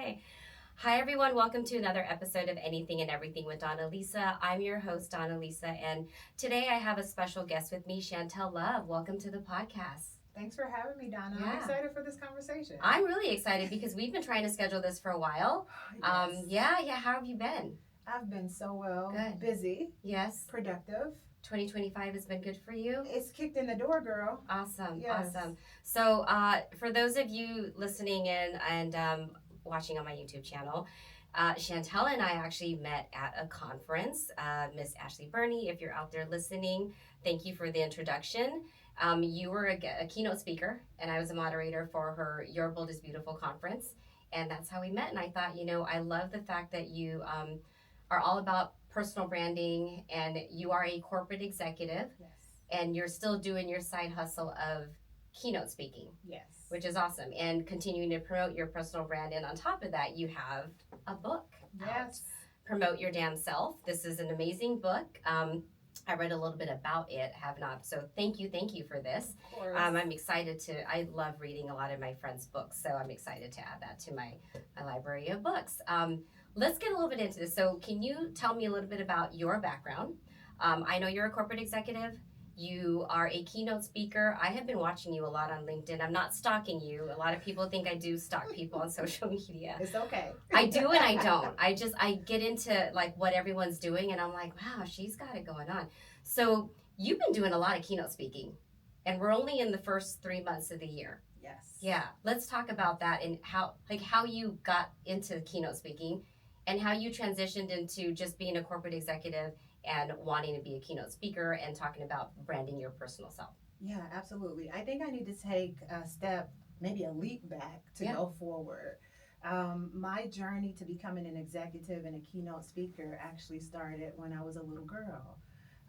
Okay. Hi, everyone. Welcome to another episode of Anything and Everything with Donna Lisa. I'm your host, Donna Lisa, and today I have a special guest with me, Shantel Love. Welcome to the podcast. Thanks for having me, Donna. I'm Yeah. excited for this conversation. I'm really excited because we've been trying to schedule this for a while. Yes. Yeah. How have you been? I've been so well. Good. Busy, Yes. productive. 2025 has been good for you? It's kicked in the door, girl. Awesome. Yes. Awesome. So, for those of you listening in and watching on my YouTube channel, Chantel and I actually met at a conference. Miss Ashley Burney, if you're out there listening, thank you for the introduction. You were a keynote speaker, and I was a moderator for her Your Bold is Beautiful conference. And that's how we met. And I thought, I love the fact that you are all about personal branding and you are a corporate executive. Yes. And you're still doing your side hustle of keynote speaking. Yes. Which is awesome, and continuing to promote your personal brand. And on top of that, you have a book. Yes. Promote Your Damn Self. This is an amazing book. I read a little bit about it, have not. So thank you for this. Of course. I'm excited I love reading a lot of my friends' books, so I'm excited to add that to my library of books. Let's get a little bit into this. So can you tell me a little bit about your background? I know you're a corporate executive. You are a keynote speaker. I have been watching you a lot on LinkedIn. I'm not stalking you. A lot of people think I do stalk people on social media. It's okay. I do and I don't. I get into like what everyone's doing and I'm like, wow, she's got it going on. So you've been doing a lot of keynote speaking and we're only in the first 3 months of the year. Yes. Yeah. Let's talk about that and how you got into keynote speaking and how you transitioned into just being a corporate executive and wanting to be a keynote speaker and talking about branding your personal self. Yeah, absolutely. I think I need to take a step, maybe a leap back to go forward. My journey to becoming an executive and a keynote speaker actually started when I was a little girl.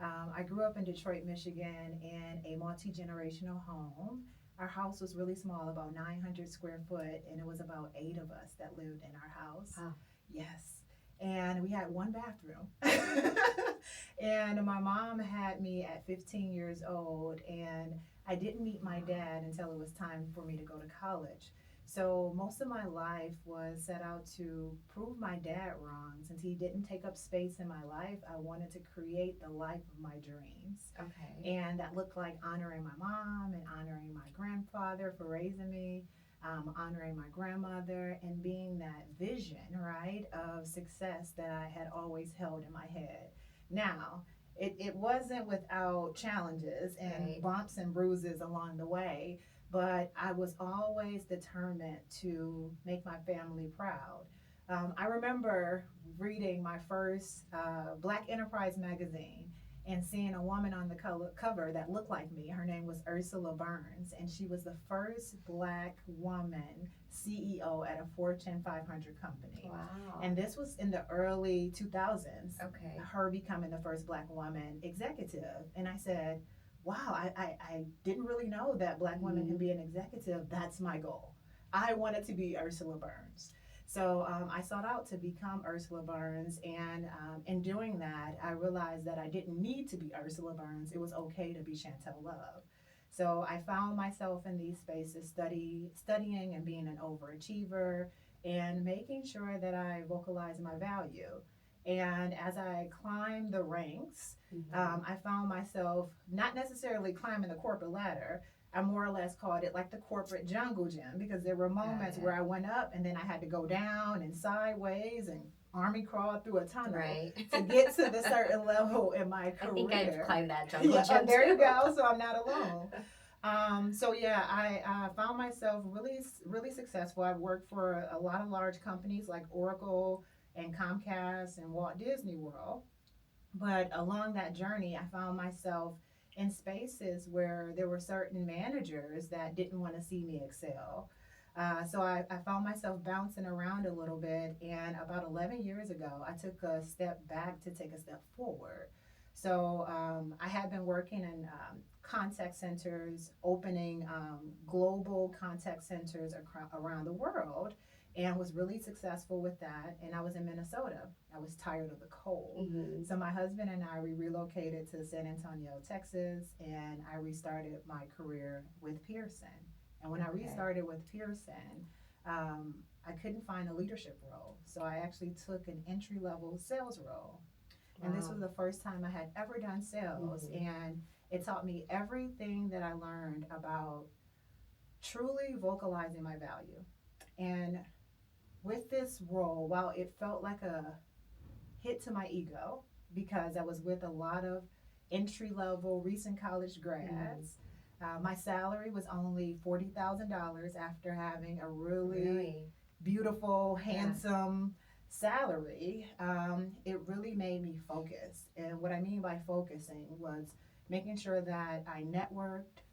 I grew up in Detroit, Michigan in a multi-generational home. Our house was really small, about 900 square foot, and it was about 8 of us that lived in our house. Wow. Yes. And we had one bathroom. And my mom had me at 15 years old, and I didn't meet my dad until it was time for me to go to college. So most of my life was set out to prove my dad wrong. Since he didn't take up space in my life, I wanted to create the life of my dreams. Okay. And that looked like honoring my mom and honoring my grandfather for raising me. Honoring my grandmother and being that vision, right, of success that I had always held in my head. Now, it wasn't without challenges and bumps and bruises along the way, but I was always determined to make my family proud. I remember reading my first Black Enterprise magazine and seeing a woman on the cover that looked like me. Her name was Ursula Burns, and she was the first Black woman CEO at a Fortune 500 company. Wow. And this was in the early 2000s. Okay. Her becoming the first Black woman executive. And I said, wow, I didn't really know that Black women can be an executive. That's my goal. I wanted to be Ursula Burns. So I sought out to become Ursula Burns, and in doing that, I realized that I didn't need to be Ursula Burns. It was okay to be Shantel Love. So I found myself in these spaces studying and being an overachiever and making sure that I vocalize my value. And as I climbed the ranks, I found myself not necessarily climbing the corporate ladder. I more or less called it like the corporate jungle gym, because there were moments where I went up and then I had to go down and sideways and army crawl through a tunnel to get to the certain level in my career. I think I've climbed that jungle gym there too. you go. So I'm not alone. I found myself really successful. I worked for a lot of large companies like Oracle and Comcast and Walt Disney World. But along that journey, I found myself in spaces where there were certain managers that didn't want to see me excel. So I found myself bouncing around a little bit, and about 11 years ago, I took a step back to take a step forward. So I had been working in contact centers, opening global contact centers around the world, and was really successful with that. And I was in Minnesota. I was tired of the cold. So my husband and I, we relocated to San Antonio, Texas, and I restarted my career with Pearson. And when I restarted with Pearson, I couldn't find a leadership role. So I actually took an entry level sales role. And this was the first time I had ever done sales. And it taught me everything that I learned about truly vocalizing my value. And with this role, while it felt like a hit to my ego, because I was with a lot of entry level recent college grads, my salary was only $40,000 after having a really beautiful, handsome salary. It really made me focus. And what I mean by focusing was making sure that I networked,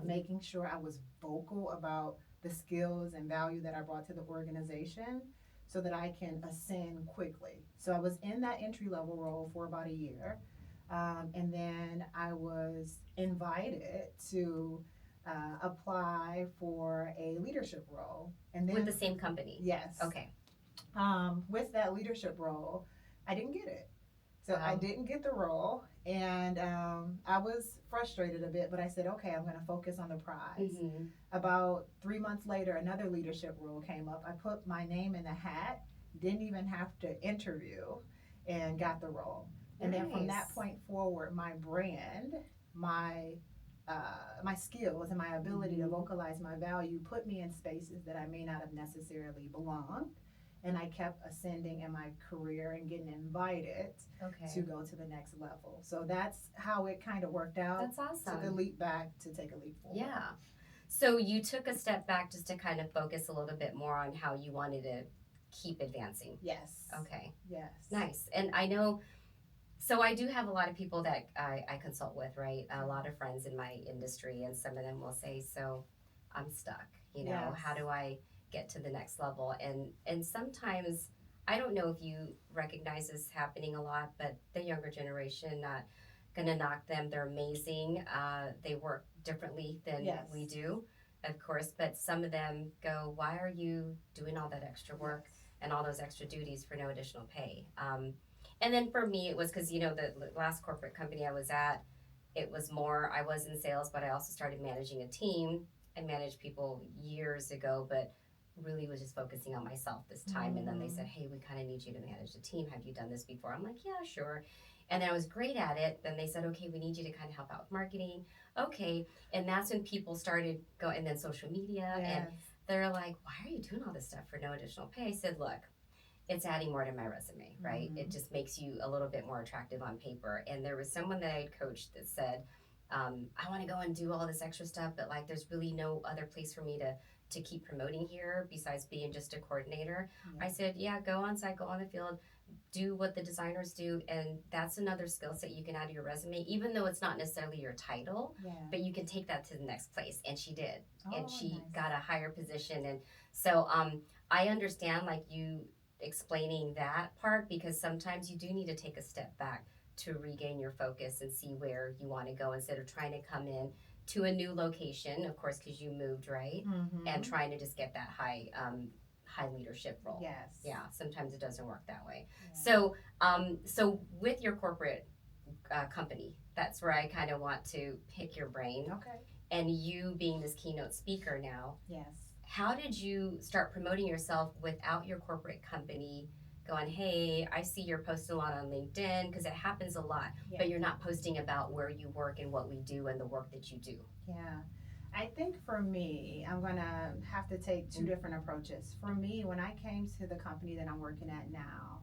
making sure I was vocal about the skills and value that I brought to the organization so that I can ascend quickly. So I was in that entry level role for about a year. And then I was invited to apply for a leadership role. And then with the same company? Yes. Okay. With that leadership role, I didn't get it. So I didn't get the role, and I was frustrated a bit, but I said, okay, I'm going to focus on the prize. About 3 months later, another leadership role came up. I put my name in the hat, didn't even have to interview, and got the role. And then from that point forward, my brand, my skills, and my ability to vocalize my value put me in spaces that I may not have necessarily belonged. And I kept ascending in my career and getting invited to go to the next level. So that's how it kind of worked out. That's awesome. To the leap back, to take a leap forward. Yeah. So you took a step back just to kind of focus a little bit more on how you wanted to keep advancing. Yes. Okay. Yes. Nice. And I know, so I do have a lot of people that I consult with, right? A lot of friends in my industry, and some of them will say, so I'm stuck, you know, how do I get to the next level? And sometimes, I don't know if you recognize this happening a lot, but the younger generation, not gonna knock them, they're amazing. They work differently than we do, of course, but some of them go, why are you doing all that extra work and all those extra duties for no additional pay? And then for me, it was because, you know, the last corporate company I was at, it was more, I was in sales, but I also started managing a team. I managed people years ago, but really was just focusing on myself this time. And then they said, hey, we kind of need you to manage the team. Have you done this before? I'm like, yeah, sure. And then I was great at it. Then they said, okay, we need you to kind of help out with marketing. Okay. And that's when people started going, and then social media. And they're like, why are you doing all this stuff for no additional pay? I said, look, it's adding more to my resume, right? It just makes you a little bit more attractive on paper. And there was someone that I had coached that said, I want to go and do all this extra stuff, but like there's really no other place for me to keep promoting here besides being just a coordinator. I said, yeah, go on site, go on the field, do what the designers do, and that's another skill set you can add to your resume, even though it's not necessarily your title, but you can take that to the next place. And she did. And she got a higher position. And so I understand like you explaining that part, because sometimes you do need to take a step back to regain your focus and see where you want to go instead of trying to come in to a new location, of course, because you moved, right? And trying to just get that high leadership role. Yeah, sometimes it doesn't work that way. So so with your corporate company, that's where I kind of want to pick your brain. And you being this keynote speaker now, how did you start promoting yourself without your corporate company going, hey, I see you're posting a lot on LinkedIn, because it happens a lot, but you're not posting about where you work and what we do and the work that you do? I think for me, I'm going to have to take two different approaches. For me, when I came to the company that I'm working at now,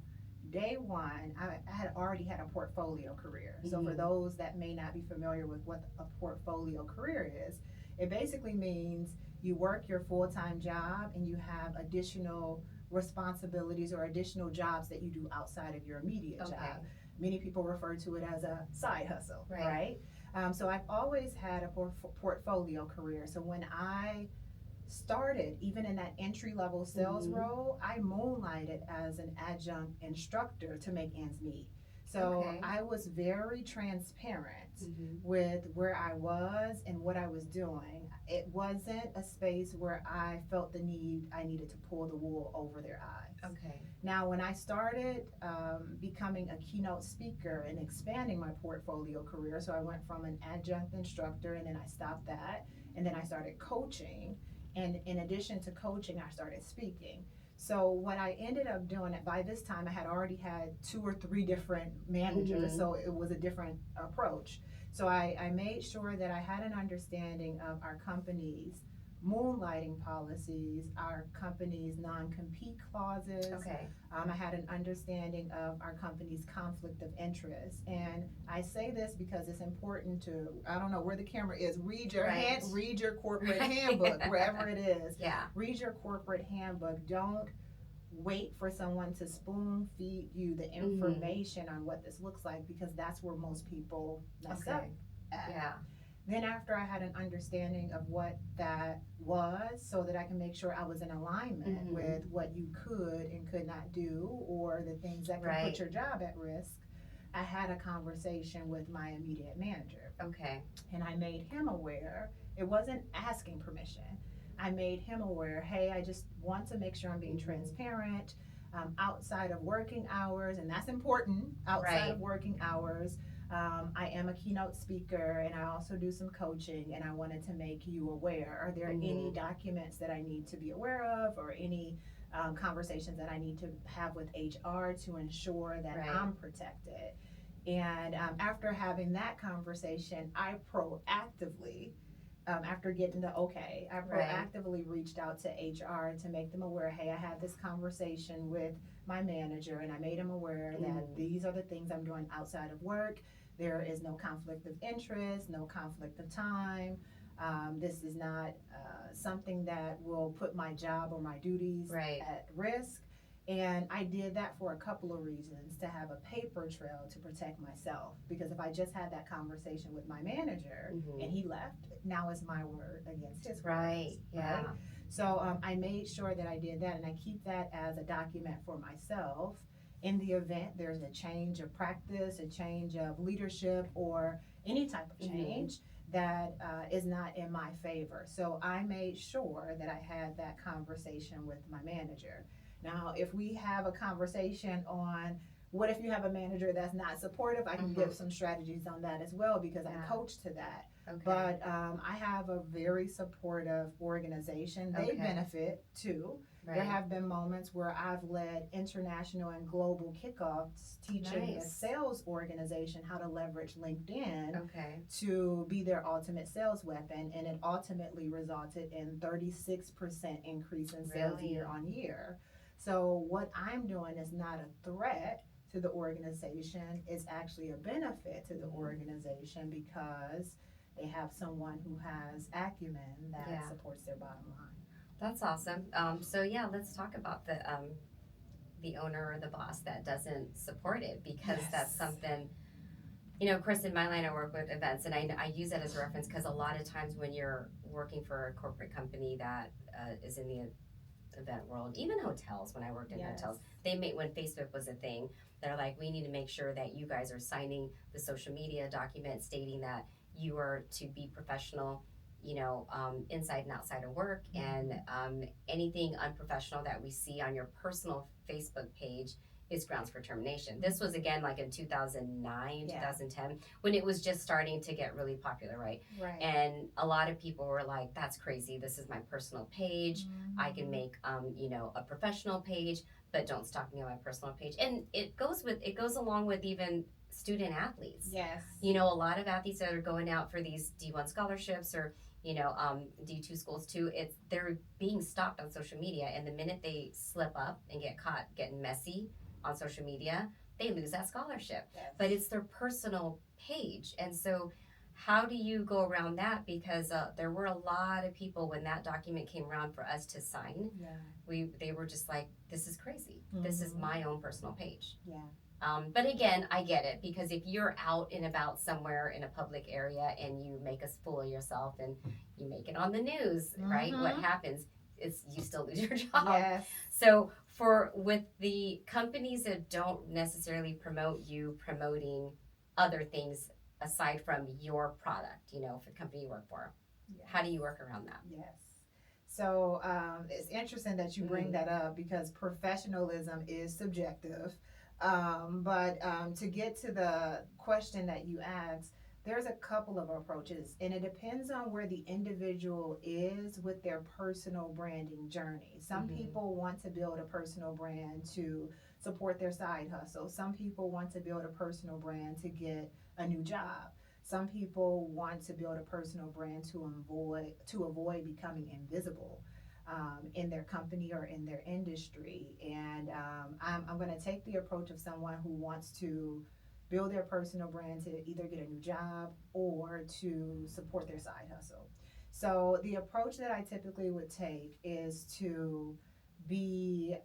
day one, I had already had a portfolio career. So for those that may not be familiar with what a portfolio career is, it basically means you work your full-time job and you have additional responsibilities or additional jobs that you do outside of your immediate job. Many people refer to it as a side hustle, right? So I've always had a portfolio career. So when I started, even in that entry-level sales role, I moonlighted as an adjunct instructor to make ends meet. So I was very transparent with where I was and what I was doing. It wasn't a space where I felt the need I needed to pull the wool over their eyes. Now, when I started becoming a keynote speaker and expanding my portfolio career, so I went from an adjunct instructor and then I stopped that, and then I started coaching. And in addition to coaching, I started speaking. So what I ended up doing, by this time I had already had 2 or 3 different managers, Mhm. so it was a different approach. So I made sure that I had an understanding of our company's moonlighting policies, our company's non-compete clauses. Okay. I had an understanding of our company's conflict of interest. And I say this because it's important to, I don't know where the camera is, read your Right. read your corporate handbook, wherever it is. Yeah. Read your corporate handbook. Don't wait for someone to spoon feed you the information on what this looks like, because that's where most people mess up Okay. at. Yeah. Then after I had an understanding of what that was, so that I can make sure I was in alignment with what you could and could not do, or the things that could Right. put your job at risk, I had a conversation with my immediate manager. Okay. And I made him aware. It wasn't asking permission. I made him aware, hey, I just want to make sure I'm being transparent, outside of working hours, and that's important, outside Right. of working hours. I am a keynote speaker, and I also do some coaching, and I wanted to make you aware. Are there any documents that I need to be aware of, or any conversations that I need to have with HR to ensure that Right. I'm protected? And after having that conversation, I proactively, after getting the okay, I Right. proactively reached out to HR to make them aware, hey, I had this conversation with my manager, and I made him aware that these are the things I'm doing outside of work. There is no conflict of interest, no conflict of time. This is not something that will put my job or my duties Right. at risk. And I did that for a couple of reasons: to have a paper trail to protect myself. Because if I just had that conversation with my manager and he left, now it's my word against his Right. words. Yeah. Right? So I made sure that I did that, and I keep that as a document for myself. In the event there's a change of practice, a change of leadership, or any type of change that is not in my favor. So I made sure that I had that conversation with my manager. Now, if we have a conversation on what if you have a manager that's not supportive, I can give some strategies on that as well, because I coach to that. Okay. But I have a very supportive organization. They benefit too. Right. There have been moments where I've led international and global kickoffs teaching a sales organization how to leverage LinkedIn Okay. to be their ultimate sales weapon, and it ultimately resulted in 36% increase in sales Really? year on year. So what I'm doing is not a threat to the organization, it's actually a benefit to the organization, because they have someone who has acumen that supports their bottom line. That's awesome. So yeah, let's talk about the owner or the boss that doesn't support it, because that's something, you know, of course, in my line I work with events, and I use that as a reference, because a lot of times when you're working for a corporate company that is in the event world, even hotels, when I worked in hotels, they made, when Facebook was a thing, they're like, we need to make sure that you guys are signing the social media document stating that you are to be professional, you know, inside and outside of work, and anything unprofessional that we see on your personal Facebook page is grounds for termination. This was again like in 2009, 2010, when it was just starting to get really popular, right? And a lot of people were like, that's crazy. This is my personal page. I can make, you know, a professional page, but don't stalk me on my personal page. And it goes along with even student athletes. You know, a lot of athletes that are going out for these D1 scholarships, or you know, D2 schools too, they're being stalked on social media, and the minute they slip up and get caught getting messy on social media, they lose that scholarship. But it's their personal page. And so how do you go around that? Because there were a lot of people when that document came around for us to sign, they were just like, this is crazy. This is my own personal page. But again, I get it, because if you're out and about somewhere in a public area and you make a fool of yourself and you make it on the news, right? What happens is you still lose your job. So with the companies that don't necessarily promote you promoting other things aside from your product, you know, for the company you work for, how do you work around that? So it's interesting that you bring that up, because professionalism is subjective. But to get to the question that you asked, There's a couple of approaches, and it depends on where the individual is with their personal branding journey. Some people want to build a personal brand to support their side hustle. Some people want to build a personal brand to get a new job. Some people want to build a personal brand to avoid becoming invisible in their company or in their industry. And I'm going to take the approach of someone who wants to build their personal brand to either get a new job or to support their side hustle. So the approach that I typically would take is to be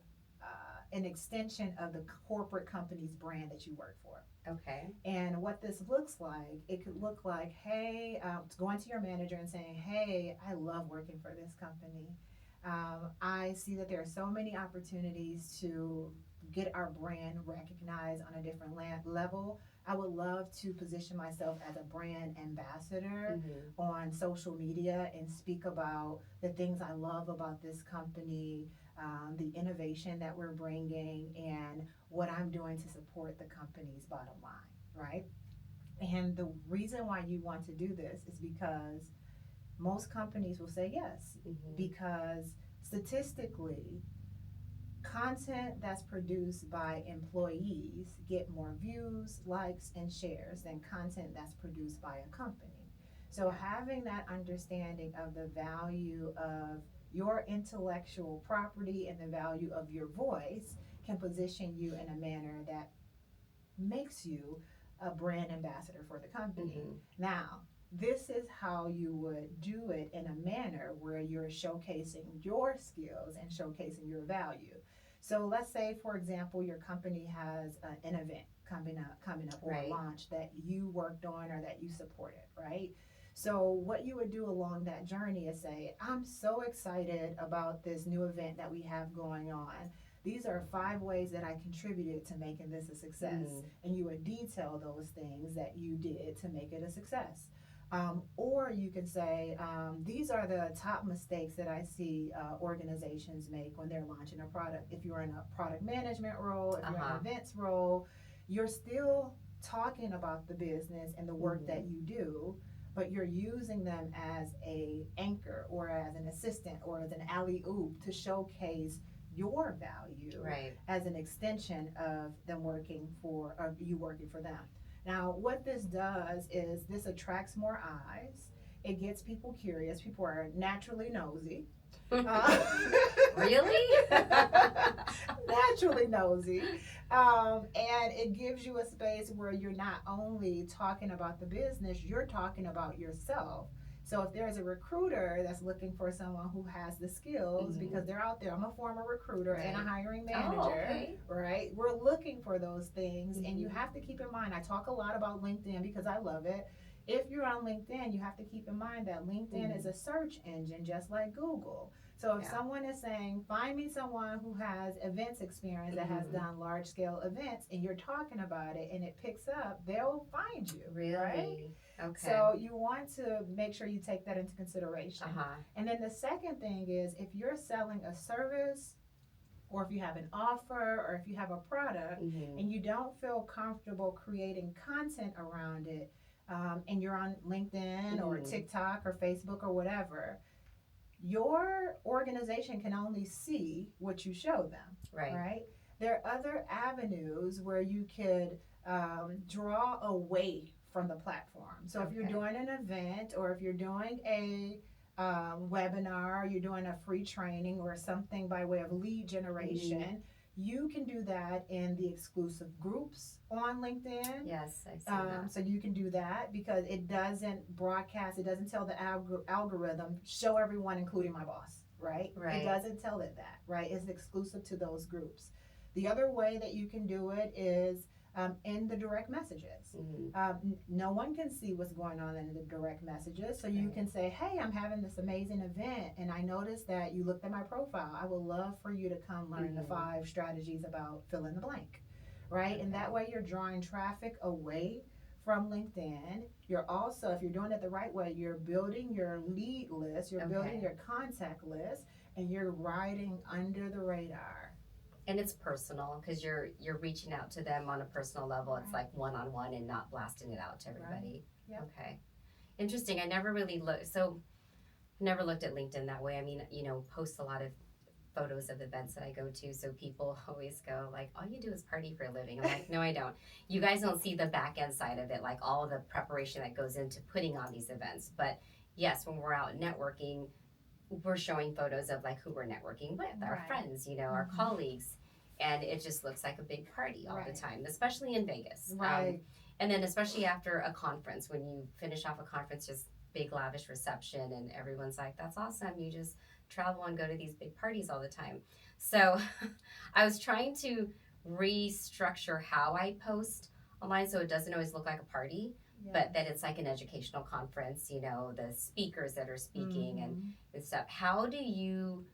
an extension of the corporate company's brand that you work for. Okay. And what this looks like, it could look like, hey, going to your manager and saying, hey, I love working for this company. I see that there are so many opportunities to get our brand recognized on a different level. I would love to position myself as a brand ambassador on social media and speak about the things I love about this company, the innovation that we're bringing, and what I'm doing to support the company's bottom line, right? And the reason why you want to do this is because most companies will say yes, because statistically, content that's produced by employees get more views, likes, and shares than content that's produced by a company. So having that understanding of the value of your intellectual property and the value of your voice can position you in a manner that makes you a brand ambassador for the company. Now, this is how you would do it in a manner where you're showcasing your skills and showcasing your value. So let's say, for example, your company has an event coming up or a launch that you worked on or that you supported, right? So what you would do along that journey is say, I'm so excited about this new event that we have going on. These are 5 ways that I contributed to making this a success. And you would detail those things that you did to make it a success. Or you can say, these are the top mistakes that I see organizations make when they're launching a product. If you're in a product management role, if you're in an events role, you're still talking about the business and the work that you do, but you're using them as a anchor or as an assistant or as an alley-oop to showcase your value as an extension of them working for, or you working for them. Now, what this does is this attracts more eyes. It gets people curious. People are naturally nosy. Really? Naturally nosy. And it gives you a space where you're not only talking about the business, you're talking about yourself. So if there's a recruiter that's looking for someone who has the skills, because they're out there, I'm a former recruiter and a hiring manager, right? We're looking for those things, and you have to keep in mind, I talk a lot about LinkedIn because I love it. If you're on LinkedIn, you have to keep in mind that LinkedIn is a search engine just like Google. So if someone is saying, find me someone who has events experience that has done large scale events, and you're talking about it and it picks up, they'll find you. Really? Right? Okay. So you want to make sure you take that into consideration. And then the second thing is, if you're selling a service, or if you have an offer, or if you have a product, and you don't feel comfortable creating content around it, and you're on LinkedIn or TikTok or Facebook or whatever, your organization can only see what you show them, right? There are other avenues where you could draw away from the platform. So if you're doing an event, or if you're doing a webinar, or you're doing a free training or something by way of lead generation, you can do that in the exclusive groups on LinkedIn. Yes, I've seen that. So you can do that because it doesn't broadcast, it doesn't tell the algorithm, show everyone, including my boss, right? It doesn't tell it that, right? It's exclusive to those groups. The other way that you can do it is in the direct messages. No one can see what's going on in the direct messages. So you can say, hey, I'm having this amazing event, and I noticed that you looked at my profile. I would love for you to come learn the 5 strategies about fill in the blank, right? And that way you're drawing traffic away from LinkedIn. You're also, if you're doing it the right way, you're building your lead list, you're building your contact list, and you're riding under the radar. And it's personal because you're reaching out to them on a personal level. It's like one-on-one and not blasting it out to everybody. Yep. Okay. Interesting. I never really looked. So never looked at LinkedIn that way. I mean, post a lot of photos of events that I go to. So people always go like, all you do is party for a living. I'm like, no, I don't. You guys don't see the back end side of it, like all of the preparation that goes into putting on these events. But yes, when we're out networking, we're showing photos of like who we're networking with, our Right. friends, our colleagues. And it just looks like a big party all the time, especially in Vegas. Right. And then especially after a conference, when you finish off a conference, just big lavish reception and everyone's like, that's awesome. You just travel and go to these big parties all the time. So I was trying to restructure how I post online so it doesn't always look like a party, but that it's like an educational conference, the speakers that are speaking and stuff. How do you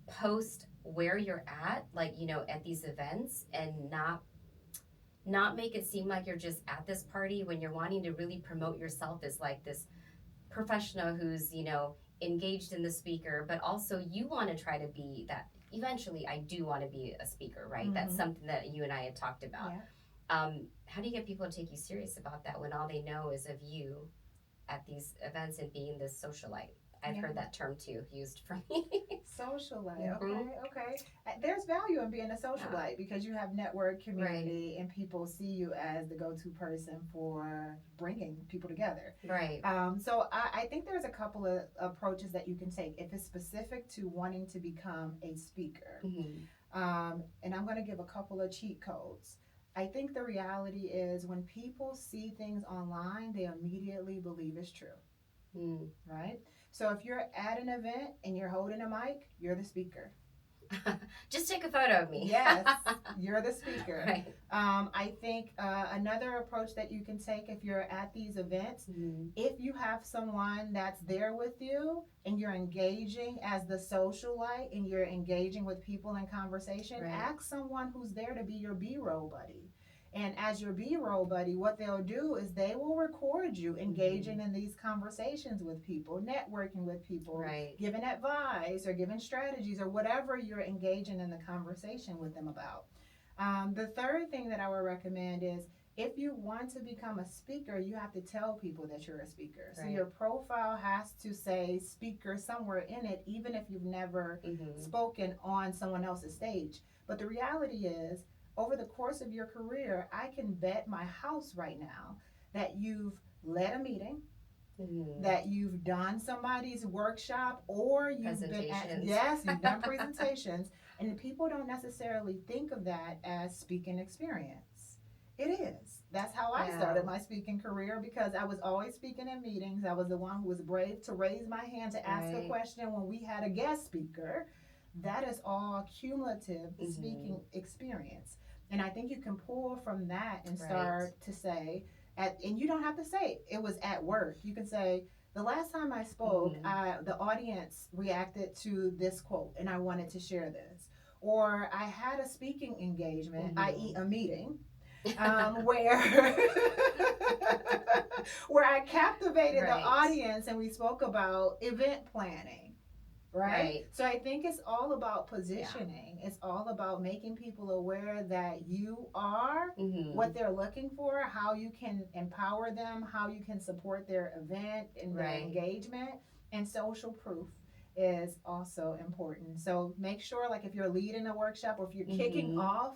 post where you're at, like, at these events and not make it seem like you're just at this party when you're wanting to really promote yourself as like this professional who's engaged in the speaker, but also you want to try to be that. Eventually I do want to be a speaker, right? That's something that you and I had talked about. How do you get people to take you serious about that when all they know is of you at these events and being this socialite? I've heard that term too used for me. Socialite. Okay. There's value in being a socialite because you have network community and people see you as the go-to person for bringing people together. Right. So I think there's a couple of approaches that you can take if it's specific to wanting to become a speaker. And I'm going to give a couple of cheat codes. I think the reality is when people see things online, they immediately believe it's true. Right? So if you're at an event and you're holding a mic, you're the speaker. Just take a photo of me. Yes, you're the speaker. Right. I think another approach that you can take if you're at these events, if you have someone that's there with you and you're engaging as the socialite and you're engaging with people in conversation, ask someone who's there to be your B-roll buddy. And as your B-roll buddy, what they'll do is they will record you engaging in these conversations with people, networking with people, giving advice or giving strategies or whatever you're engaging in the conversation with them about. The third thing that I would recommend is if you want to become a speaker, you have to tell people that you're a speaker. So your profile has to say speaker somewhere in it, even if you've never spoken on someone else's stage. But the reality is, over the course of your career, I can bet my house right now that you've led a meeting, that you've done somebody's workshop, or you've been at, you've done presentations, and people don't necessarily think of that as speaking experience. It is. That's how I started my speaking career because I was always speaking in meetings. I was the one who was brave to raise my hand to ask a question when we had a guest speaker. That is all cumulative speaking experience. And I think you can pull from that and start to say, and you don't have to say it was at work. You can say, the last time I spoke, the audience reacted to this quote, and I wanted to share this. Or I had a speaking engagement, i.e. a meeting, where where I captivated the audience and we spoke about event planning. Right? So I think it's all about positioning. It's all about making people aware that you are what they're looking for, how you can empower them, how you can support their event and their engagement. And social proof is also important. So make sure, like if you're leading a workshop or if you're kicking off,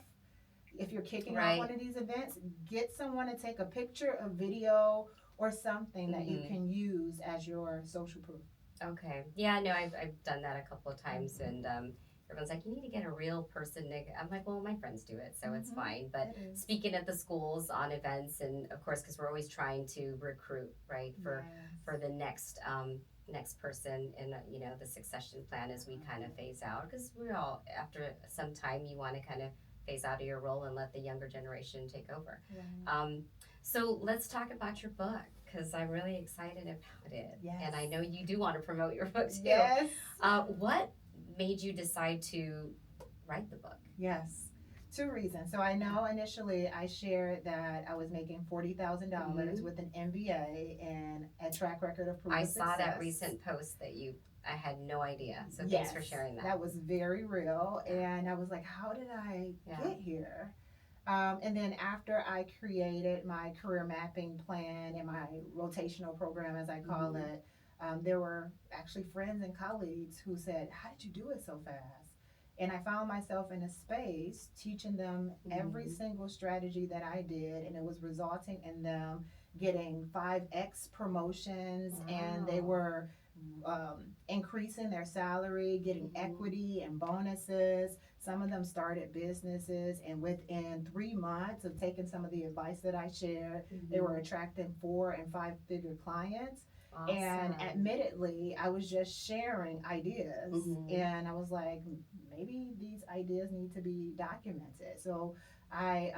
one of these events, get someone to take a picture, a video, or something that you can use as your social proof. Okay. Yeah, no, I've done that a couple of times, and everyone's like, you need to get a real person. I'm like, well, my friends do it, so it's fine. But speaking at the schools on events, and of course, because we're always trying to recruit, right, for the next person in the succession plan as we kind of phase out, because we're all, after some time, you want to kind of phase out of your role and let the younger generation take over. So let's talk about your book, because I'm really excited about it. And I know you do want to promote your book too. What made you decide to write the book? Two reasons. So I know initially I shared that I was making $40,000 with an MBA and a track record of proven success. I saw that recent post that I had no idea. So thanks for sharing that. That was very real. And I was like, how did I get here? And then after I created my career mapping plan and my rotational program, as I call it, there were actually friends and colleagues who said, "How did you do it so fast?" And I found myself in a space teaching them every single strategy that I did, and it was resulting in them getting 5x promotions, and they were increasing their salary, getting equity and bonuses. Some of them started businesses, and within 3 months of taking some of the advice that I shared, they were attracting 4 and 5 figure clients. Awesome. And admittedly, I was just sharing ideas, and I was like, maybe these ideas need to be documented. So I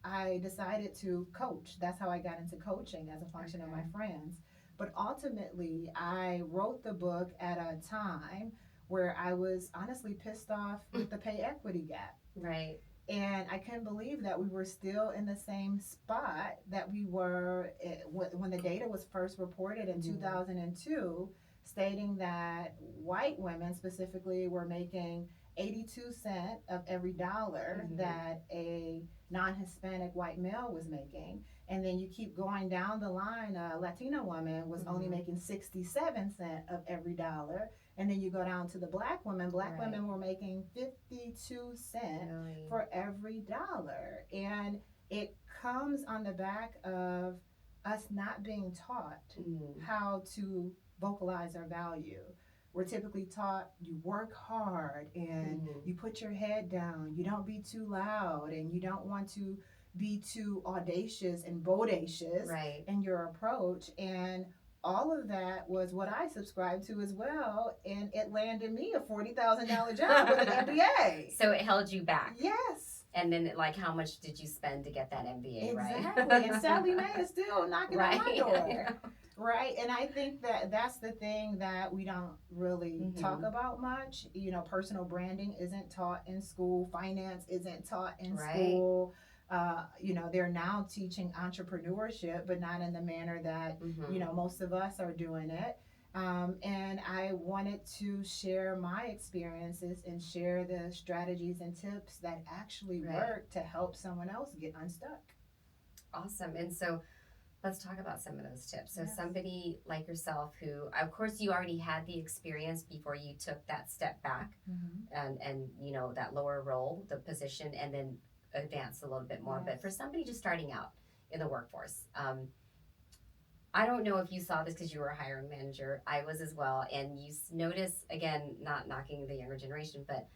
I decided to coach. That's how I got into coaching as a function of my friends. But ultimately, I wrote the book at a time where I was honestly pissed off with the pay equity gap. Right. And I couldn't believe that we were still in the same spot that we were when the data was first reported in 2002, stating that white women specifically were making 82 cents of every dollar that a non-Hispanic white male was making. And then you keep going down the line, a Latina woman was only making 67 cents of every dollar. And then you go down to the black women. Black women were making 52 cents for every dollar. And it comes on the back of us not being taught how to vocalize our value. We're typically taught you work hard and you put your head down, you don't be too loud, and you don't want to be too audacious and bodacious in your approach. And all of that was what I subscribed to as well, and it landed me a $40,000 job with an MBA. So it held you back. Yes. And then, like, how much did you spend to get that MBA, exactly. right? And Sally Mae is still knocking on my door. Right. And I think that that's the thing that we don't really talk about much. You know, personal branding isn't taught in school, finance isn't taught in school. You know, they're now teaching entrepreneurship, but not in the manner that, you know, most of us are doing it. And I wanted to share my experiences and share the strategies and tips that actually work to help someone else get unstuck. Awesome. And so let's talk about some of those tips. So somebody like yourself who, of course, you already had the experience before you took that step back and you know, that lower role, the position, and then advance a little bit more. But for somebody just starting out in the workforce, I don't know if you saw this because you were a hiring manager. I was as well. And you notice, again, not knocking the younger generation, but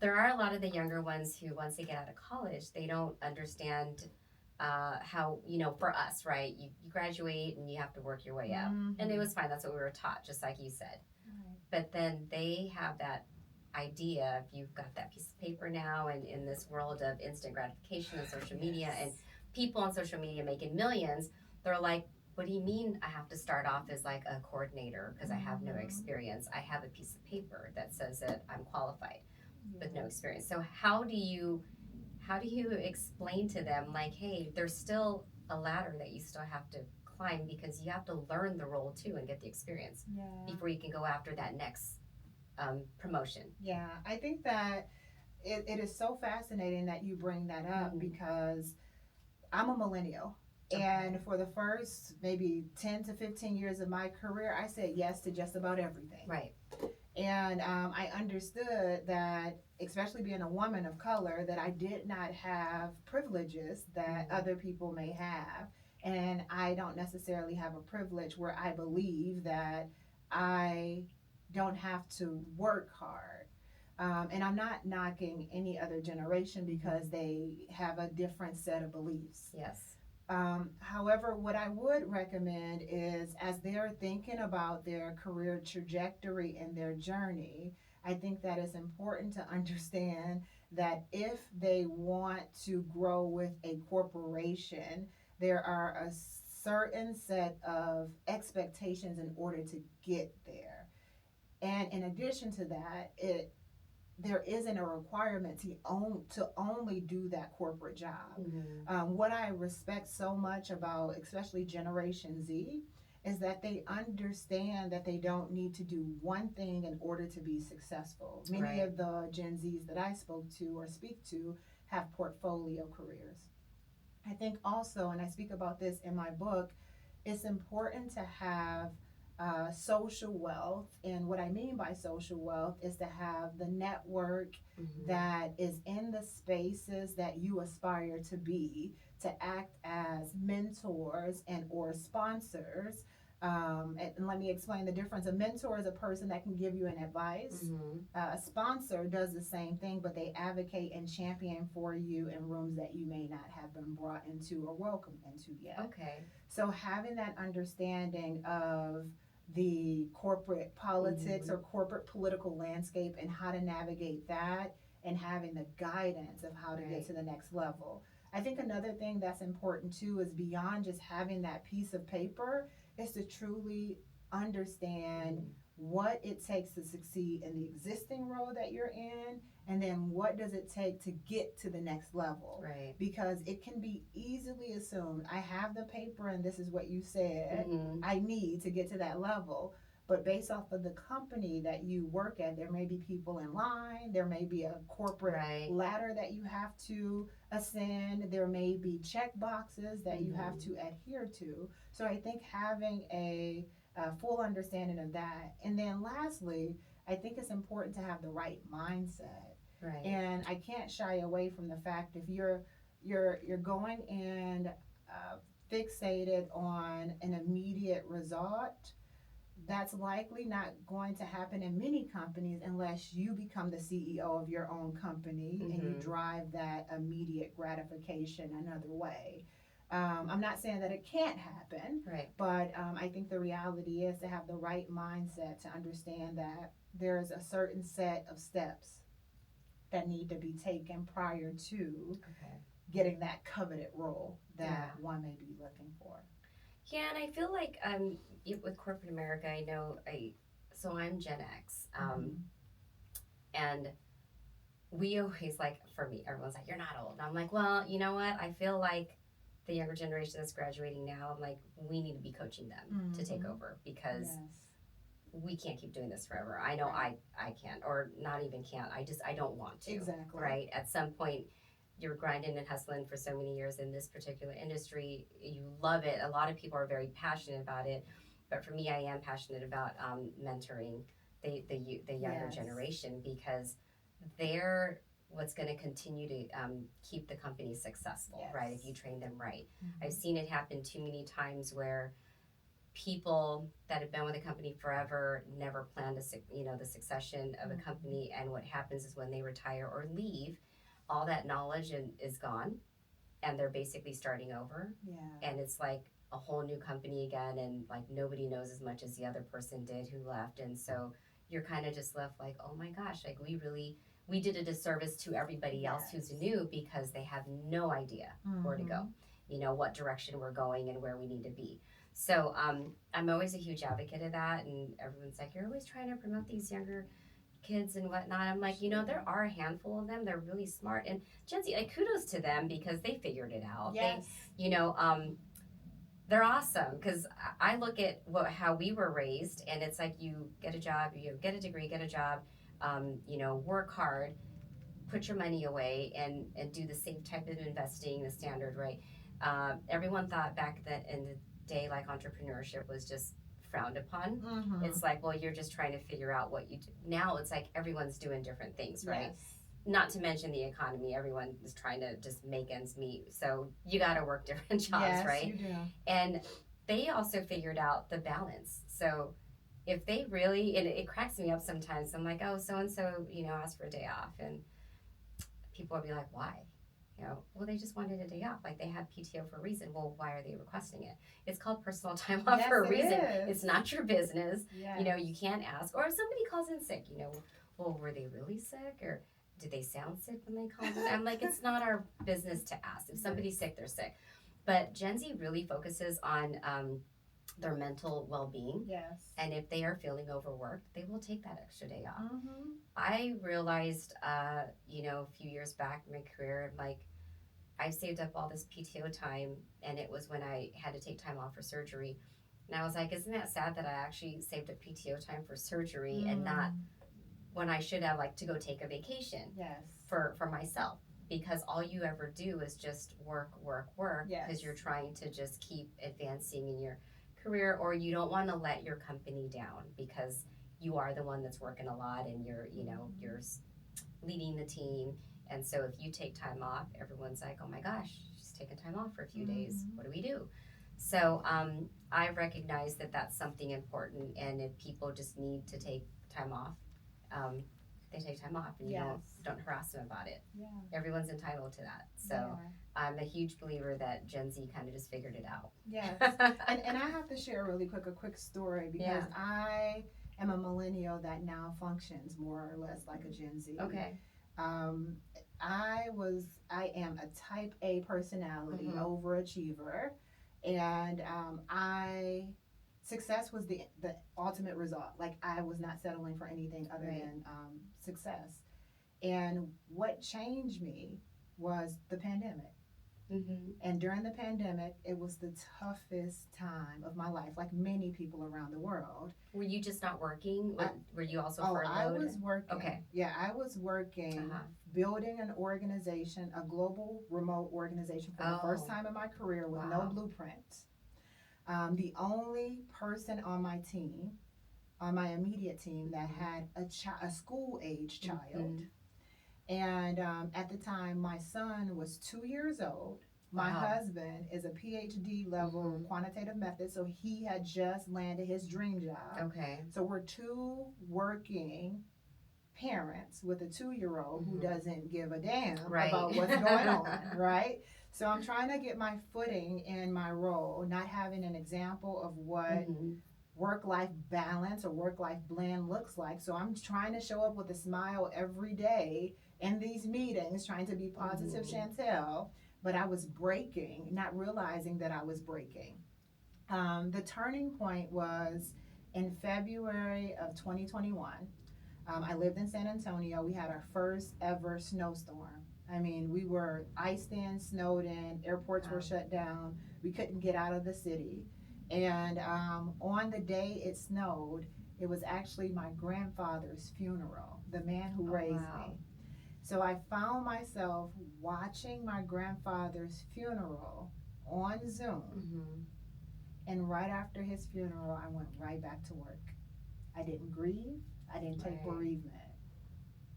there are a lot of the younger ones who, once they get out of college, they don't understand how, you know, for us, right? You graduate and you have to work your way up. And it was fine. That's what we were taught, just like you said. But then they have that idea, if you've got that piece of paper now, and in this world of instant gratification and social media and people on social media making millions, they're like, what do you mean I have to start off as like a coordinator because I have no experience? I have a piece of paper that says that I'm qualified with no experience. So how do you explain to them, like, hey, there's still a ladder that you still have to climb because you have to learn the role too and get the experience before you can go after that next promotion? Yeah, I think that it is so fascinating that you bring that up because I'm a millennial. And for the first maybe 10 to 15 years of my career, I said yes to just about everything. Right. And I understood that, especially being a woman of color, that I did not have privileges that other people may have. And I don't necessarily have a privilege where I believe that I don't have to work hard. And I'm not knocking any other generation because they have a different set of beliefs. Yes. However, what I would recommend is, as they're thinking about their career trajectory and their journey, I think that it's important to understand that if they want to grow with a corporation, there are a certain set of expectations in order to get there. And in addition to that, there isn't a requirement to only do that corporate job. What I respect so much about, especially Generation Z, is that they understand that they don't need to do one thing in order to be successful. Many of the Gen Zs that I spoke to or speak to have portfolio careers. I think also, and I speak about this in my book, it's important to have social wealth. And what I mean by social wealth is to have the network that is in the spaces that you aspire to be, to act as mentors and or sponsors. And let me explain the difference. A mentor is a person that can give you an advice. A sponsor does the same thing, but they advocate and champion for you in rooms that you may not have been brought into or welcomed into yet. Okay. So having that understanding of the corporate politics or corporate political landscape and how to navigate that, and having the guidance of how to get to the next level. I think another thing that's important too is beyond just having that piece of paper is to truly understand what it takes to succeed in the existing role that you're in, and then what does it take to get to the next level. Right. Because it can be easily assumed, I have the paper and this is what you said I need to get to that level. But based off of the company that you work at, there may be people in line, there may be a corporate ladder that you have to ascend, there may be check boxes that you have to adhere to. So I think having a full understanding of that. And then lastly, I think it's important to have the right mindset. Right. And I can't shy away from the fact if you're going and fixated on an immediate result, that's likely not going to happen in many companies unless you become the CEO of your own company and you drive that immediate gratification another way. I'm not saying that it can't happen, but I think the reality is to have the right mindset to understand that there's a certain set of steps that need to be taken prior to getting that coveted role that one may be looking for. Yeah, and I feel like with corporate America, I know so I'm Gen X, and we always like, for me, everyone's like, you're not old. And I'm like, well, you know what? I feel like the younger generation that's graduating now, I'm like, we need to be coaching them to take over, because we can't keep doing this forever. I know I can't, or not even can't. I don't want to. Exactly. Right? At some point, you're grinding and hustling for so many years in this particular industry. You love it. A lot of people are very passionate about it. But for me, I am passionate about mentoring the younger generation, because they're what's going to continue to keep the company successful, right? If you train them right. I've seen it happen too many times where people that have been with a company forever never planned the succession of a company, and what happens is when they retire or leave, all that knowledge is gone, and they're basically starting over. And it's like a whole new company again, and like nobody knows as much as the other person did who left, and so you're kind of just left like, oh my gosh, like we did a disservice to everybody else who's new, because they have no idea where to go, what direction we're going and where we need to be. So I'm always a huge advocate of that, and everyone's like, you're always trying to promote these younger kids and whatnot. I'm like, there are a handful of them. They're really smart, and Gen Z, like, kudos to them, because they figured it out. They're awesome, because I look at how we were raised, and it's like, you get a job, you get a degree, get a job, work hard, put your money away, and do the same type of investing, the standard, right? Everyone thought back in the day, like, entrepreneurship was just frowned upon. It's like, well, you're just trying to figure out what you do. Now it's like everyone's doing different things, right? Not to mention the economy, everyone is trying to just make ends meet. So you got to work different jobs, right? You do. And they also figured out the balance. So if they really, and it cracks me up sometimes, I'm like, oh, so-and-so, asked for a day off. And people will be like, why? Well, they just wanted a day off. Like, they had PTO for a reason. Well, why are they requesting it? It's called personal time off for a reason. It's not your business. You can't ask. Or if somebody calls in sick, well, were they really sick? Or did they sound sick when they called in? I'm like, it's not our business to ask. If somebody's sick, they're sick. But Gen Z really focuses on their mental well-being. And if they are feeling overworked, they will take that extra day off. I realized, a few years back in my career, like, I saved up all this PTO time, and it was when I had to take time off for surgery. And I was like, isn't that sad that I actually saved up PTO time for surgery and not when I should have, like, to go take a vacation for myself? because all you ever do is just work, work, work, because Yes. you're trying to just keep advancing in your career, or you don't want to let your company down because you are the one that's working a lot and you're, you're leading the team. And so if you take time off, everyone's like, oh my gosh, she's taking time off for a few days. What do we do? So I recognize that that's something important. And if people just need to take time off, they take time off, and you don't harass them about it. Yeah. Everyone's entitled to that. So I'm a huge believer that Gen Z kind of just figured it out. Yes. and I have to share a quick story, because I am a millennial that now functions more or less like a Gen Z. Okay. I am a type A personality, overachiever, and success was the ultimate result. Like, I was not settling for anything other than success. And what changed me was the pandemic. And during the pandemic, it was the toughest time of my life, like many people around the world. Were you just not working? Were you also furloughed? I was working. Okay. Yeah, I was working, building an organization, a global remote organization for the first time in my career with no blueprint. The only person on my team, on my immediate team, that had a school-age child. And at the time, my son was 2 years old. My husband is a PhD level quantitative method, so he had just landed his dream job. Okay. So we're two working parents with a 2-year-old who doesn't give a damn about what's going on, right? So I'm trying to get my footing in my role, not having an example of what work-life balance or work-life blend looks like. So I'm trying to show up with a smile every day in these meetings, trying to be positive Shantel, but I was breaking, not realizing that I was breaking. The turning point was in February of 2021. I lived in San Antonio. We had our first ever snowstorm. I mean, we were iced in, snowed in, airports were shut down. We couldn't get out of the city. And on the day it snowed, it was actually my grandfather's funeral, the man who raised me. So I found myself watching my grandfather's funeral on Zoom. And right after his funeral, I went right back to work. I didn't grieve. I didn't take bereavement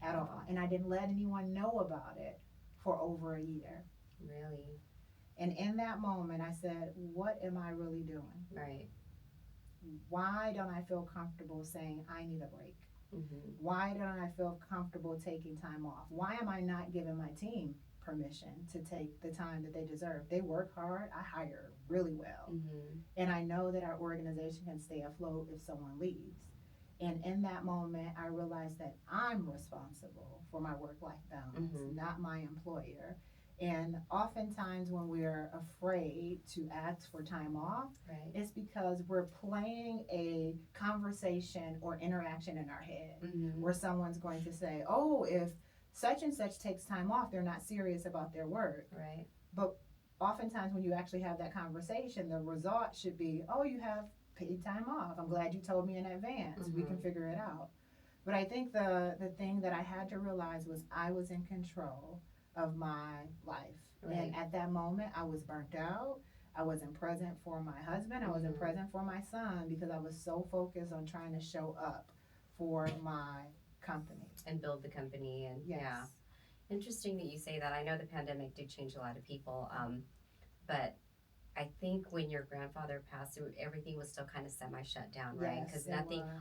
at all. And I didn't let anyone know about it for over a year. Really? And in that moment, I said, what am I really doing? Right. Why don't I feel comfortable saying I need a break? Why don't I feel comfortable taking time off? Why am I not giving my team permission to take the time that they deserve? They work hard. I hire really well. And I know that our organization can stay afloat if someone leaves. And in that moment, I realized that I'm responsible for my work-life balance, not my employer. And oftentimes when we're afraid to ask for time off, it's because we're playing a conversation or interaction in our head where someone's going to say, oh, if such and such takes time off, they're not serious about their work. Right. But oftentimes when you actually have that conversation, the result should be, oh, you have paid time off. I'm glad you told me in advance. We can figure it out. But I think the thing that I had to realize was I was in control of my life. And at that moment, I was burnt out. I wasn't present for my husband. I wasn't present for my son because I was so focused on trying to show up for my company. And build the company. And yeah. Interesting that you say that. I know the pandemic did change a lot of people. But I think when your grandfather passed through, everything was still kind of semi-shut down, right? Because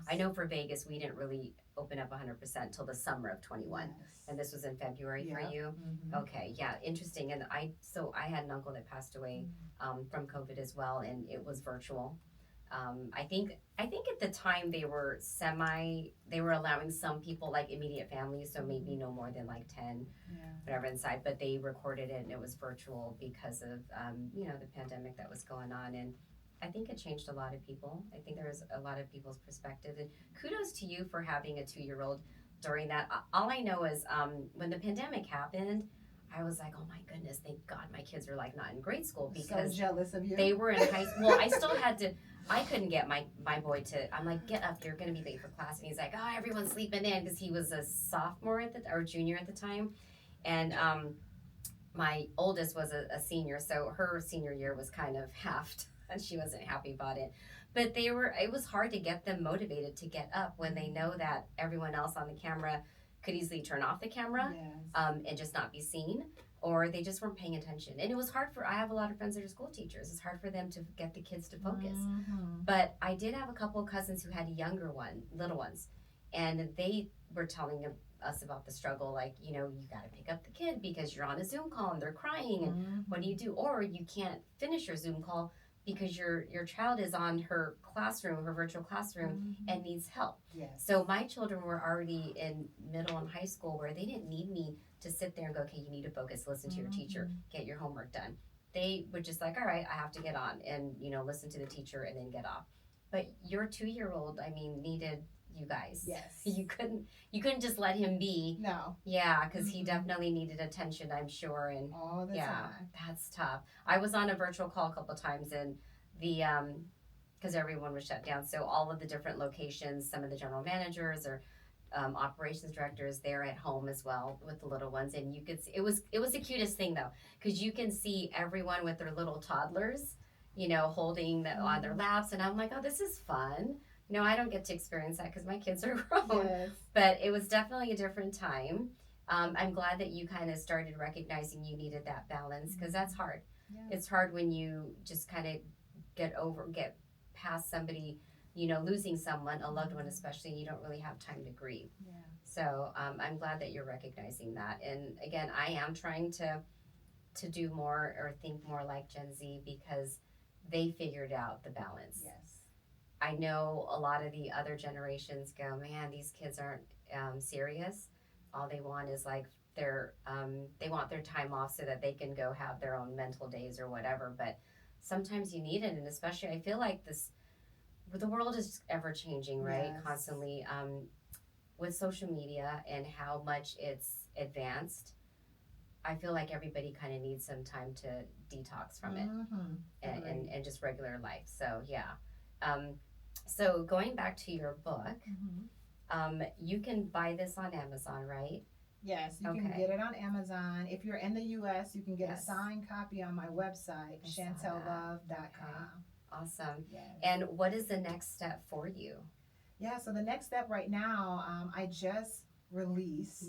I know for Vegas, we didn't really open up 100% until the summer of 21. And this was in February for you? Okay, yeah, interesting. And I had an uncle that passed away from COVID as well, and it was virtual. I think at the time they were allowing some people, like immediate families, so maybe no more than like 10, whatever inside, but they recorded it and it was virtual because of, the pandemic that was going on. And I think it changed a lot of people. I think there was a lot of people's perspective, and kudos to you for having a 2-year-old during that. All I know is when the pandemic happened, I was like, oh my goodness, thank God my kids are like not in grade school, because so jealous of you. They were in high school. Well, I still had to, I couldn't get my boy to, I'm like, get up, you're going to be late for class. And he's like, oh, everyone's sleeping in, because he was a sophomore or junior at the time. And my oldest was a senior, so her senior year was kind of halved and she wasn't happy about it. But it was hard to get them motivated to get up when they know that everyone else on the camera could easily turn off the camera, Yes. and just not be seen, or they just weren't paying attention. And it was hard I have a lot of friends that are school teachers. It's hard for them to get the kids to focus. Mm-hmm. But I did have a couple of cousins who had little ones, and they were telling us about the struggle, like, you got to pick up the kid because you're on a Zoom call and they're crying, and what do you do? Or you can't finish your Zoom call because your child is on her virtual classroom, and needs help. Yes. So my children were already in middle and high school where they didn't need me to sit there and go, okay, you need to focus, listen to your teacher, get your homework done. They would just like, all right, I have to get on and, listen to the teacher and then get off. But your 2-year-old, needed you guys. Yes. You couldn't just let him be. No. Yeah, because he definitely needed attention, I'm sure. And all the time. That's tough. I was on a virtual call a couple times, and the because everyone was shut down, so all of the different locations, some of the general managers or operations directors, they're at home as well with the little ones, and you could see it was the cutest thing though, because you can see everyone with their little toddlers, holding on their laps, and I'm like, oh, this is fun. I don't get to experience that because my kids are grown. Yes. But it was definitely a different time. I'm glad that you kind of started recognizing you needed that balance, because that's hard. Yeah. It's hard when you just kind of get past somebody, losing someone, a loved one especially, and you don't really have time to grieve. Yeah. So I'm glad that you're recognizing that. And again, I am trying to do more or think more like Gen Z, because they figured out the balance. Yes. I know a lot of the other generations go, man, these kids aren't serious. All they want is like they want their time off so that they can go have their own mental days or whatever. But sometimes you need it, and especially I feel like the world is ever changing, right? Yes. Constantly, with social media and how much it's advanced. I feel like everybody kind of needs some time to detox from it, and just regular life. So yeah. So going back to your book, you can buy this on Amazon, right? Yes, you can get it on Amazon. If you're in the U.S., you can get a signed copy on my website, shantellove.com. Okay. Awesome. Yes. And what is the next step for you? Yeah, so the next step right now, I just released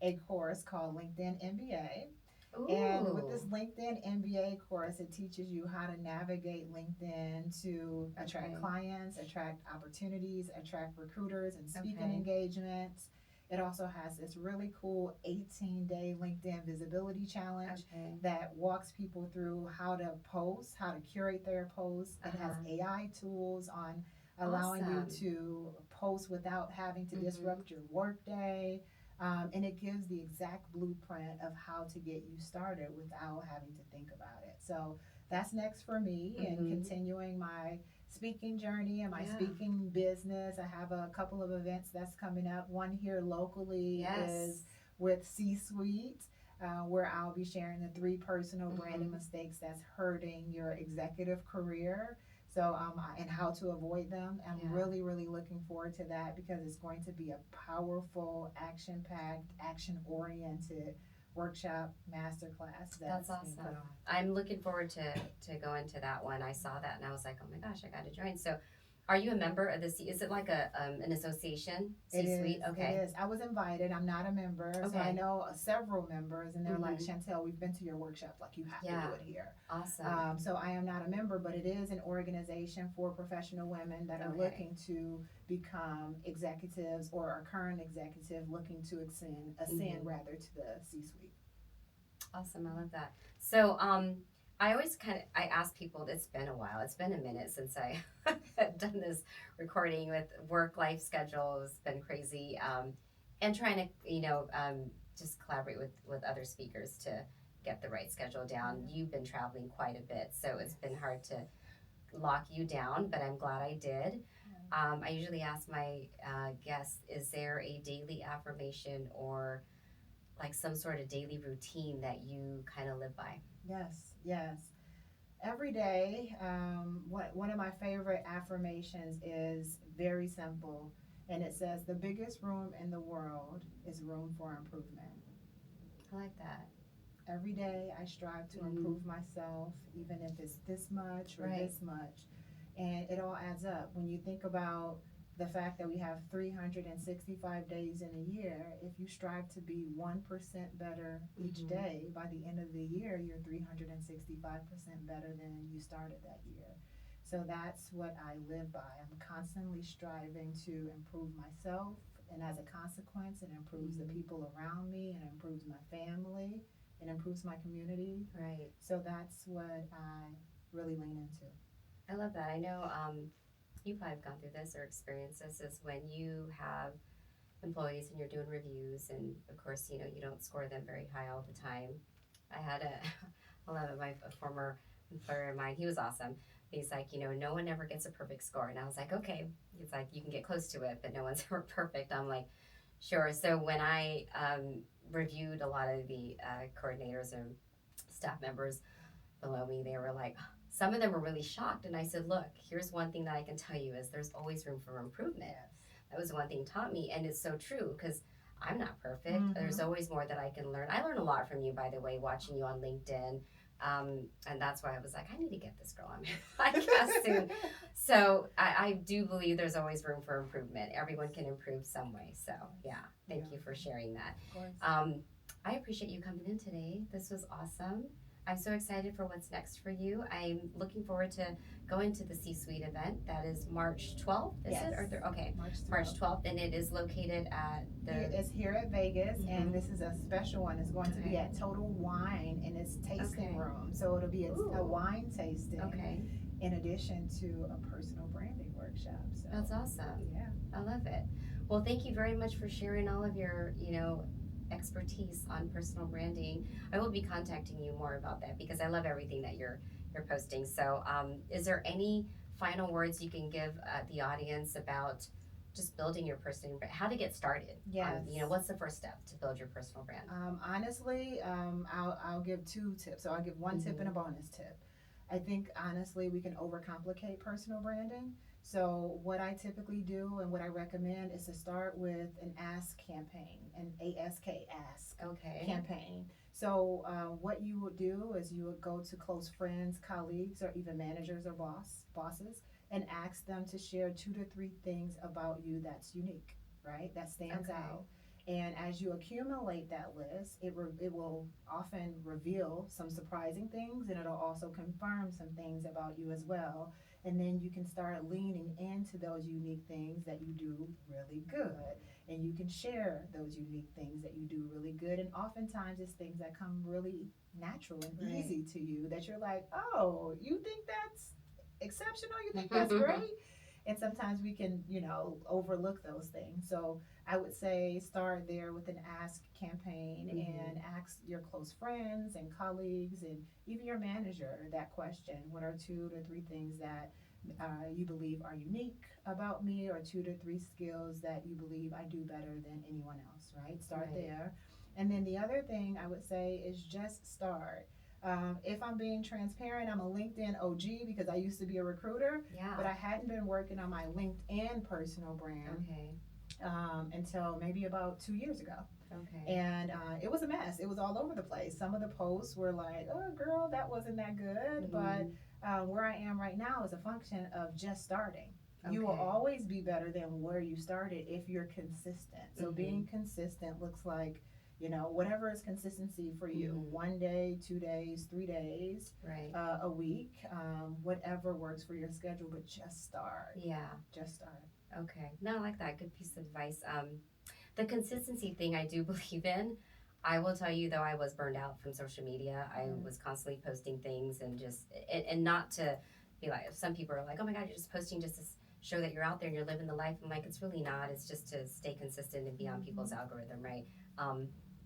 a course called LinkedIn MBA. Ooh. And with this LinkedIn MBA course, it teaches you how to navigate LinkedIn to attract clients, attract opportunities, attract recruiters, and speaking engagements. It also has this really cool 18-day LinkedIn visibility challenge that walks people through how to post, how to curate their posts. It has AI tools on allowing you to post without having to disrupt your workday. And it gives the exact blueprint of how to get you started without having to think about it. So that's next for me, and continuing my speaking journey and my speaking business. I have a couple of events that's coming up. One here locally is with C-Suite, where I'll be sharing the 3 personal branding mistakes that's hurting your executive career. So, and how to avoid them. I'm really, really looking forward to that, because it's going to be a powerful, action-packed, action-oriented workship masterclass. That's awesome. I'm looking forward to going to that one. I saw that and I was like, oh my gosh, I got to join. So, are you a member of is it like an association? C-Suite? Okay. It is. I was invited. I'm not a member. So I know several members, and they're like, Shantel, we've been to your workshop. Like, you have to do it here. Awesome. So I am not a member, but it is an organization for professional women that are looking to become executives, or are current executive looking to ascend rather to the C-suite. Awesome. I love that. So, I always I ask people, it's been a while, it's been a minute since I have done this recording with work-life schedule. It's been crazy. And trying to, just collaborate with other speakers to get the right schedule down. You've been traveling quite a bit, so it's been hard to lock you down, but I'm glad I did. I usually ask my guests, is there a daily affirmation or like some sort of daily routine that you kind of live by? Yes. Every day, one of my favorite affirmations is very simple, and it says, the biggest room in the world is room for improvement. I like that. Every day I strive to improve myself, even if it's this much or this much. And it all adds up. When you think about the fact that we have 365 days in a year, if you strive to be 1% better each day, by the end of the year, you're 365% better than you started that year. So that's what I live by. I'm constantly striving to improve myself, and as a consequence, it improves the people around me, and improves my family, it improves my community. Right. So that's what I really lean into. I love that. I know you probably have gone through this or experienced this, is when you have employees and you're doing reviews, and of course, you know, you don't score them very high all the time. I had I love it, a former employer of mine, he was awesome. He's like, you know, no one ever gets a perfect score. And I was like, okay. He's like, you can get close to it, but no one's ever perfect. I'm like, sure. So when I reviewed a lot of the coordinators and staff members below me, they were like, some of them were really shocked. And I said, look, here's one thing that I can tell you is there's always room for improvement. That was one thing taught me, and it's so true, because I'm not perfect. There's always more that I can learn. I learn a lot from you, by the way, watching you on LinkedIn. And that's why I was like, I need to get this girl on my podcast soon. So I do believe there's always room for improvement. Everyone can improve some way. So yeah, thank you for sharing that. Of course. I appreciate you coming in today. This was awesome. I'm so excited for what's next for you. I'm looking forward to going to the C-Suite event. That is March 12th, is it? Or okay, March 12th, and it is located at the... It's here at Vegas, and this is a special one. It's going to be at Total Wine in its tasting room. So it'll be a wine tasting in addition to a personal branding workshop. So that's awesome. Yeah. I love it. Well, thank you very much for sharing all of your, expertise on personal branding. I will be contacting you more about that, because I love everything that you're posting. So is there any final words you can give the audience about just building your personal brand, how to get started? Yes. What's the first step to build your personal brand? Honestly, I'll give 2 tips. So I'll give 1 tip and a bonus tip. I think honestly we can overcomplicate personal branding. So what I typically do and what I recommend is to start with an ask campaign, an ASK, ask campaign. So what you would do is you would go to close friends, colleagues, or even managers or bosses, and ask them to share 2 to 3 things about you that's unique, right? That stands out. And as you accumulate that list, it will often reveal some surprising things, and it'll also confirm some things about you as well. And then you can start leaning into those unique things that you do really good. And you can share those unique things that you do really good. And oftentimes it's things that come really natural and easy to you, that you're like, oh, you think that's exceptional? You think that's great? And sometimes we can, overlook those things. So I would say start there with an ask campaign and ask your close friends and colleagues and even your manager that question. What are 2 to 3 things that you believe are unique about me, or 2 to 3 skills that you believe I do better than anyone else, right? Start there. And then the other thing I would say is just start. If I'm being transparent, I'm a LinkedIn OG because I used to be a recruiter, but I hadn't been working on my LinkedIn personal brand until maybe about 2 years ago. And it was a mess. It was all over the place. Some of the posts were like, oh, girl, that wasn't that good. But where I am right now is a function of just starting. You will always be better than where you started if you're consistent. So being consistent looks like, whatever is consistency for you, 1 day, 2 days, 3 days, a week, whatever works for your schedule, but just start. Just start. Okay. No, I like that. Good piece of advice. The consistency thing I do believe in. I will tell you, though, I was burned out from social media. I was constantly posting things and not to be like, some people are like, oh my God, you're just posting just to show that you're out there and you're living the life. I'm like, it's really not. It's just to stay consistent and be on people's algorithm, right?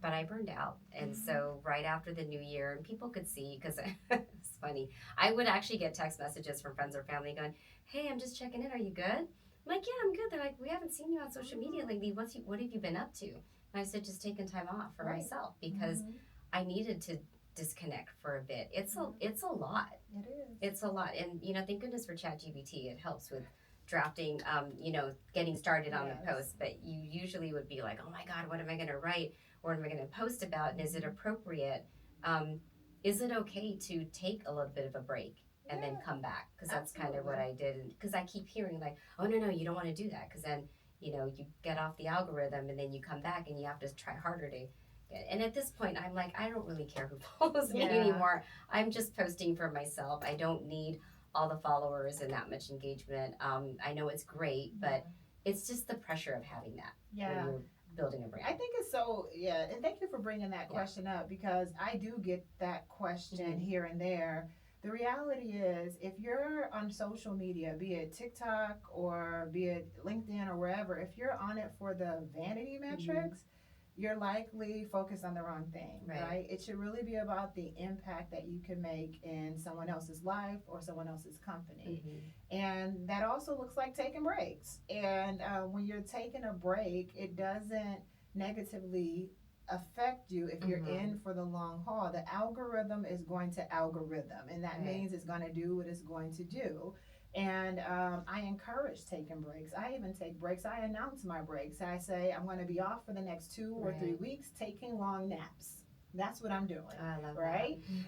But I burned out. And so right after the new year, and people could see, because it's funny, I would actually get text messages from friends or family going, hey, I'm just checking in. Are you good? I'm like, yeah, I'm good. They're like, we haven't seen you on social media lately. What have you been up to? And I said, just taking time off for myself, because I needed to disconnect for a bit. It's a lot. It is. It's a lot. And, thank goodness for ChatGPT. It helps with drafting, getting started on the post. But you usually would be like, oh my God, what am I going to write? What am I going to post about? And is it appropriate Is it okay to take a little bit of a break and then come back? Because that's kind of what I did. Because I keep hearing like, oh no, you don't want to do that. Because then you get off the algorithm and then you come back and you have to try harder to. And at this point, I'm like, I don't really care who follows me anymore. I'm just posting for myself. I don't need all the followers and that much engagement. I know it's great, but it's just the pressure of having that when you're building a brand. I think it's so, and thank you for bringing that question up, because I do get that question here and there. The reality is, if you're on social media, be it TikTok or be it LinkedIn or wherever, if you're on it for the vanity metrics, you're likely focused on the wrong thing, right? It should really be about the impact that you can make in someone else's life or someone else's company. And that also looks like taking breaks. And when you're taking a break, it doesn't negatively affect you if you're in for the long haul. The algorithm is going to algorithm, and that means it's going to do what it's going to do. And I encourage taking breaks. I even take breaks. I announce my breaks. I say I'm going to be off for the next 2 or 3 weeks, taking long naps. That's what I'm doing. I love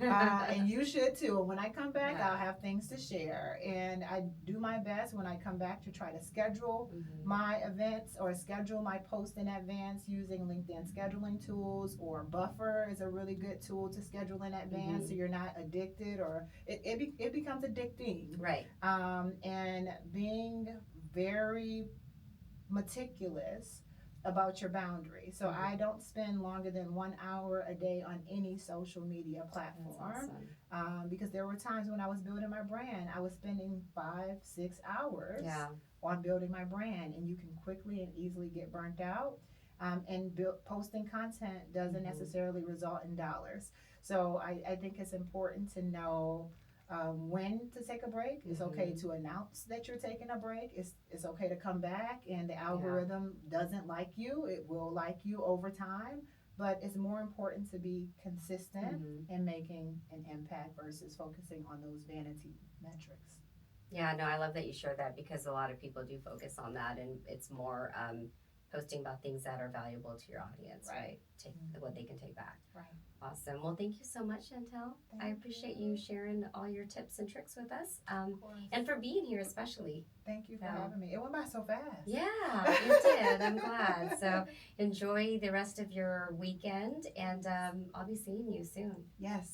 that. And you should too. When I come back, I'll have things to share. And I do my best when I come back to try to schedule my events or schedule my posts in advance using LinkedIn scheduling tools, or Buffer is a really good tool to schedule in advance so you're not addicted, or it becomes addicting. Right. And being very meticulous about your boundaries. So I don't spend longer than 1 hour a day on any social media platform. Awesome. Because there were times when I was building my brand, I was spending 5-6 hours on building my brand, and you can quickly and easily get burnt out. And posting content doesn't necessarily result in dollars. So I think it's important to know when to take a break. It's okay to announce that you're taking a break. It's okay to come back, and the algorithm doesn't like you. It will like you over time, but it's more important to be consistent in making an impact versus focusing on those vanity metrics. Yeah, no, I love that you shared that, because a lot of people do focus on that, and it's more posting about things that are valuable to your audience, right? Take what they can take back. Right. Awesome. Well, thank you so much, Shantel. I appreciate you sharing all your tips and tricks with us, and for being here especially. Thank you for having me. It went by so fast. Yeah, it did. I'm glad. So enjoy the rest of your weekend, and I'll be seeing you soon. Yes.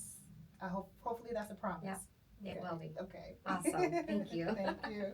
Hopefully that's a promise. Yeah, it will be. Okay. Awesome. Thank you. Thank you.